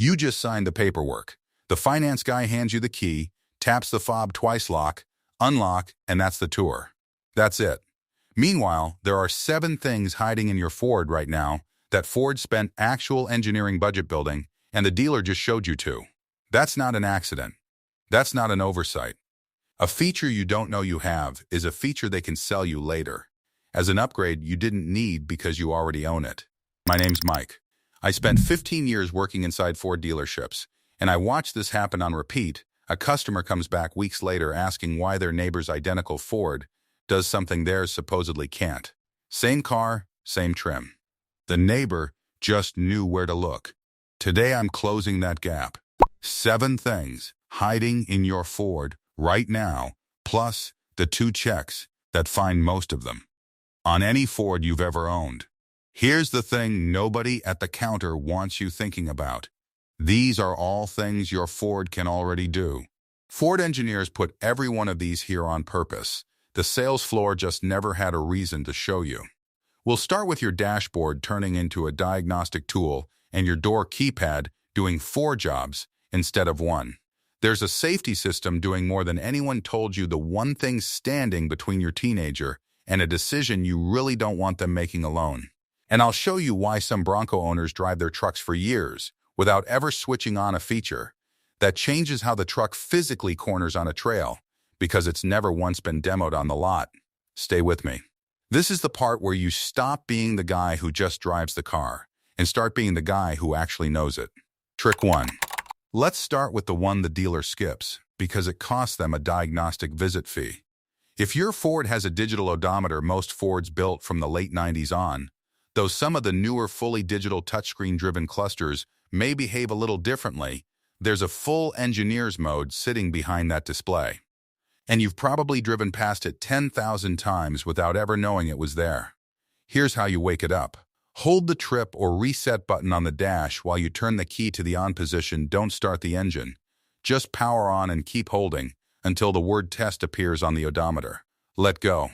You just signed the paperwork. The finance guy hands you the key, taps the fob twice lock, unlock, and that's the tour. That's it. Meanwhile, there are 7 things hiding in your Ford right now that Ford spent actual engineering budget building, and the dealer just showed you 2. That's not an accident. That's not an oversight. A feature you don't know you have is a feature they can sell you later as an upgrade you didn't need because you already own it. My name's Mike. I spent 15 years working inside Ford dealerships, and I watched this happen on repeat. A customer comes back weeks later asking why their neighbor's identical Ford does something theirs supposedly can't. Same car, same trim. The neighbor just knew where to look. Today I'm closing that gap. 7 things hiding in your Ford right now, plus the 2 checks that find most of them on any Ford you've ever owned. Here's the thing nobody at the counter wants you thinking about. These are all things your Ford can already do. Ford engineers put every one of these here on purpose. The sales floor just never had a reason to show you. We'll start with your dashboard turning into a diagnostic tool and your door keypad doing 4 jobs instead of 1. There's a safety system doing more than anyone told you, the one thing standing between your teenager and a decision you really don't want them making alone. And I'll show you why some Bronco owners drive their trucks for years without ever switching on a feature that changes how the truck physically corners on a trail because it's never once been demoed on the lot. Stay with me. This is the part where you stop being the guy who just drives the car and start being the guy who actually knows it. Trick 1. Let's start with the one the dealer skips because it costs them a diagnostic visit fee. If your Ford has a digital odometer, most Fords built from the late 90s on, though some of the newer fully digital touchscreen-driven clusters may behave a little differently, there's a full engineer's mode sitting behind that display. And you've probably driven past it 10,000 times without ever knowing it was there. Here's how you wake it up. Hold the trip or reset button on the dash while you turn the key to the on position. Don't start the engine. Just power on and keep holding until the word test appears on the odometer. Let go.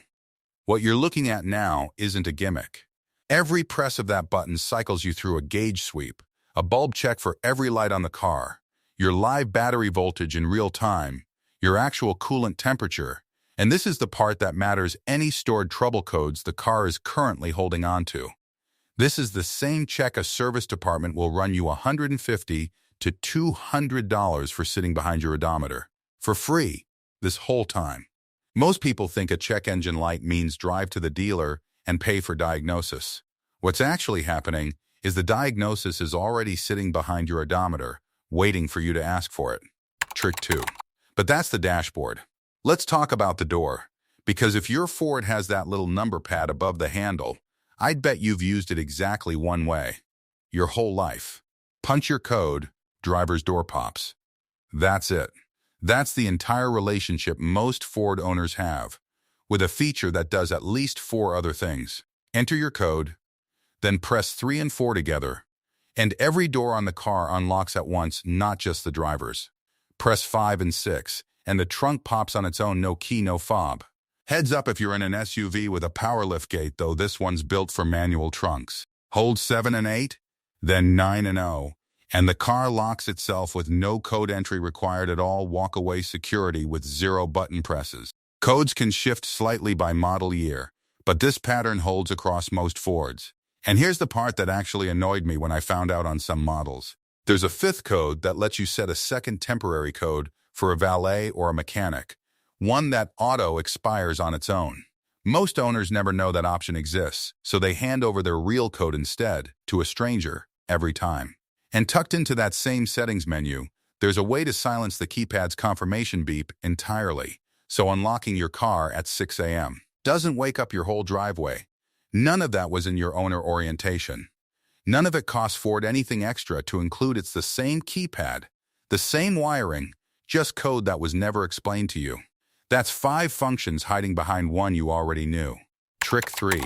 What you're looking at now isn't a gimmick. Every press of that button cycles you through a gauge sweep, a bulb check for every light on the car, your live battery voltage in real time, your actual coolant temperature, and this is the part that matters: any stored trouble codes the car is currently holding on to. This is the same check a service department will run you $150 to $200 for sitting behind your odometer, for free, this whole time. Most people think a check engine light means drive to the dealer and pay for diagnosis. What's actually happening is the diagnosis is already sitting behind your odometer, waiting for you to ask for it. Trick 2. But that's the dashboard. Let's talk about the door, because if your Ford has that little number pad above the handle, I'd bet you've used it exactly one way. Your whole life. Punch your code, driver's door pops. That's it. That's the entire relationship most Ford owners have, with a feature that does at least 4 other things. Enter your code, then press 3 and 4 together, and every door on the car unlocks at once, not just the driver's. Press 5 and 6, and the trunk pops on its own, no key, no fob. Heads up if you're in an SUV with a power lift gate, though this one's built for manual trunks. Hold 7 and 8, then 9 and 0, and the car locks itself with no code entry required at all. Walk-away security with 0 button presses. Codes can shift slightly by model year, but this pattern holds across most Fords. And here's the part that actually annoyed me when I found out on some models. There's a 5th code that lets you set a second temporary code for a valet or a mechanic, one that auto expires on its own. Most owners never know that option exists, so they hand over their real code instead to a stranger every time. And tucked into that same settings menu, there's a way to silence the keypad's confirmation beep entirely, so unlocking your car at 6 a.m. doesn't wake up your whole driveway. None of that was in your owner orientation. None of it costs Ford anything extra to include. It's the same keypad, the same wiring, just code that was never explained to you. That's 5 functions hiding behind one you already knew. Trick 3.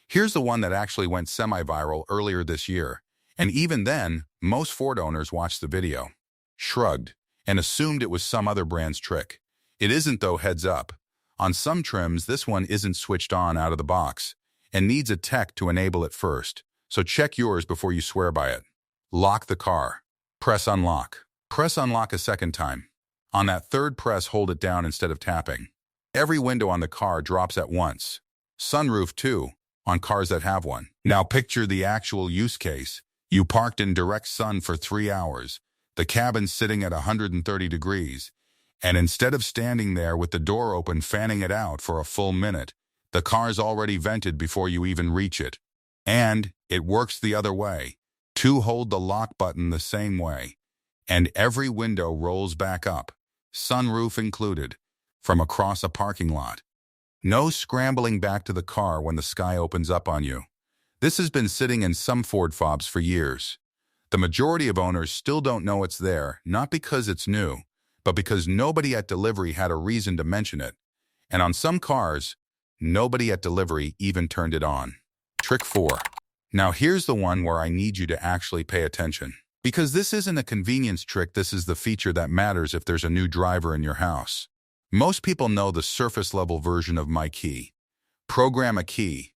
Here's the one that actually went semi-viral earlier this year, and even then, most Ford owners watched the video, shrugged, and assumed it was some other brand's trick. It isn't though, heads up. On some trims, this one isn't switched on out of the box and needs a tech to enable it first, so check yours before you swear by it. Lock the car. Press unlock. Press unlock a second time. On that third press, hold it down instead of tapping. Every window on the car drops at once. Sunroof too, on cars that have one. Now picture the actual use case. You parked in direct sun for 3 hours. The cabin's sitting at 130 degrees. And instead of standing there with the door open fanning it out for a full minute, the car's already vented before you even reach it. And it works the other way. Two hold the lock button the same way. And every window rolls back up, sunroof included, from across a parking lot. No scrambling back to the car when the sky opens up on you. This has been sitting in some Ford fobs for years. The majority of owners still don't know it's there, not because it's new, but because nobody at delivery had a reason to mention it. And on some cars, nobody at delivery even turned it on. Trick 4. Now here's the one where I need you to actually pay attention. Because this isn't a convenience trick, this is the feature that matters if there's a new driver in your house. Most people know the surface-level version of My Key. Program a key.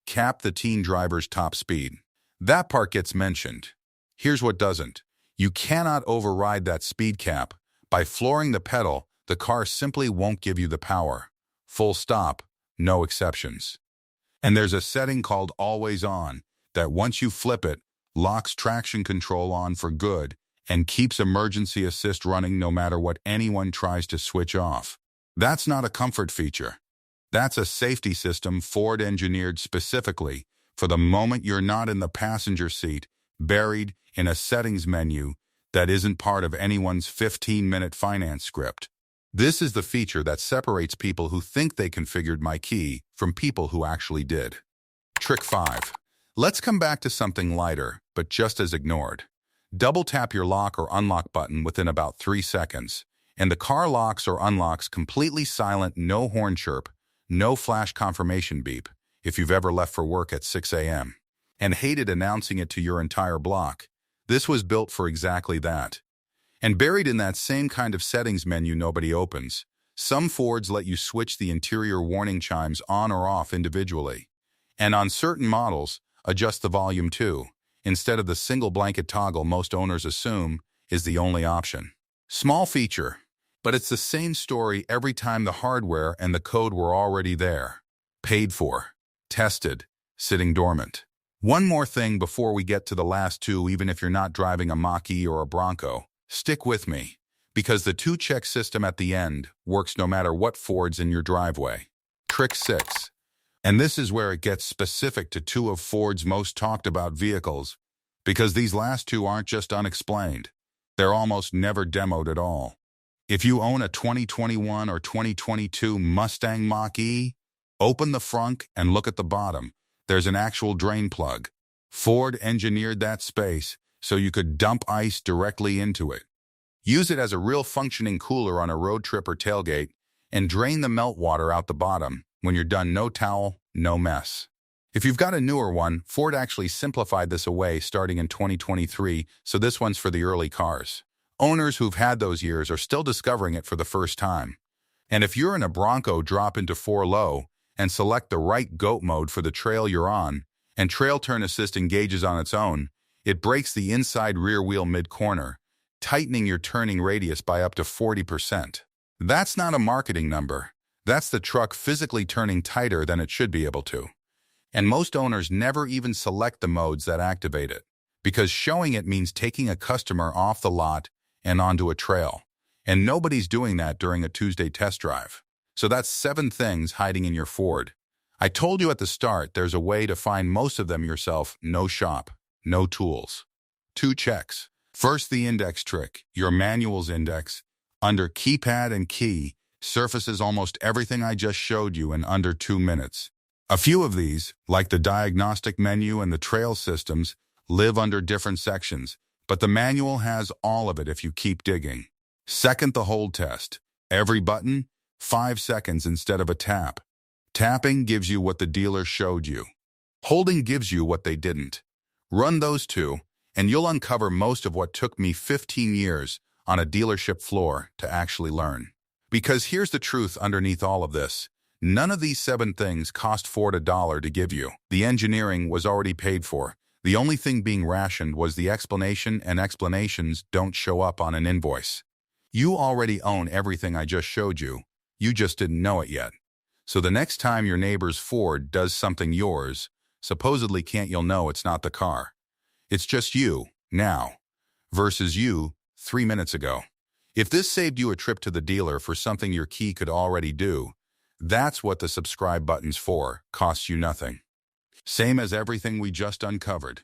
Cap the teen driver's top speed. That part gets mentioned. Here's what doesn't. You cannot override that speed cap. By flooring the pedal, the car simply won't give you the power. Full stop, no exceptions. And there's a setting called Always On that once you flip it, locks traction control on for good and keeps emergency assist running no matter what anyone tries to switch off. That's not a comfort feature. That's a safety system Ford engineered specifically for the moment you're not in the passenger seat, buried in a settings menu that isn't part of anyone's 15-minute finance script. This is the feature that separates people who think they configured My Key from people who actually did. Trick 5. Let's come back to something lighter, but just as ignored. Double tap your lock or unlock button within about 3 seconds, and the car locks or unlocks completely silent, no horn chirp, no flash confirmation beep, if you've ever left for work at 6 a.m. and hated announcing it to your entire block. This was built for exactly that. And buried in that same kind of settings menu nobody opens, some Fords let you switch the interior warning chimes on or off individually. And on certain models, adjust the volume too, instead of the single blanket toggle most owners assume is the only option. Small feature, but it's the same story every time. The hardware and the code were already there. Paid for. Tested. Sitting dormant. One more thing before we get to the last two, even if you're not driving a Mach-E or a Bronco. Stick with me, because the two-check system at the end works no matter what Ford's in your driveway. Trick 6. And this is where it gets specific to two of Ford's most talked about vehicles, because these last two aren't just unexplained. They're almost never demoed at all. If you own a 2021 or 2022 Mustang Mach-E, open the frunk and look at the bottom. There's an actual drain plug. Ford engineered that space so you could dump ice directly into it. Use it as a real functioning cooler on a road trip or tailgate, and drain the meltwater out the bottom. When you're done, no towel, no mess. If you've got a newer one, Ford actually simplified this away starting in 2023, so this one's for the early cars. Owners who've had those years are still discovering it for the first time. And if you're in a Bronco, drop into 4 low and select the right GOAT mode for the trail you're on, and Trail Turn Assist engages on its own. It brakes the inside rear wheel mid-corner, tightening your turning radius by up to 40%. That's not a marketing number. That's the truck physically turning tighter than it should be able to. And most owners never even select the modes that activate it, because showing it means taking a customer off the lot and onto a trail. And nobody's doing that during a Tuesday test drive. So that's 7 things hiding in your Ford. I told you at the start there's a way to find most of them yourself. No shop, no tools. 2 checks. First, the index trick. Your manual's index, under Keypad and Key, surfaces almost everything I just showed you in under 2 minutes. A few of these, like the diagnostic menu and the trail systems, live under different sections, but the manual has all of it if you keep digging. Second, the hold test. Every button, 5 seconds instead of a tap. Tapping gives you what the dealer showed you. Holding gives you what they didn't. Run those 2, and you'll uncover most of what took me 15 years on a dealership floor to actually learn. Because here's the truth underneath all of this. None of these 7 things cost Ford $1 to give you. The engineering was already paid for. The only thing being rationed was the explanation, and explanations don't show up on an invoice. You already own everything I just showed you. You just didn't know it yet. So the next time your neighbor's Ford does something yours, supposedly can't, you'll know it's not the car. It's just you, now, versus you, 3 minutes ago. If this saved you a trip to the dealer for something your key could already do, that's what the subscribe button's for, costs you nothing. Same as everything we just uncovered.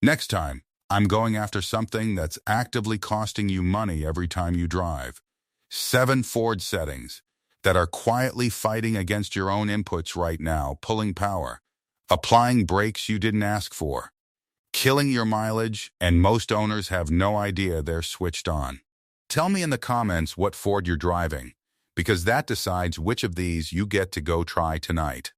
Next time, I'm going after something that's actively costing you money every time you drive. 7 Ford settings that are quietly fighting against your own inputs right now, pulling power, applying brakes you didn't ask for, killing your mileage, and most owners have no idea they're switched on. Tell me in the comments what Ford you're driving, because that decides which of these you get to go try tonight.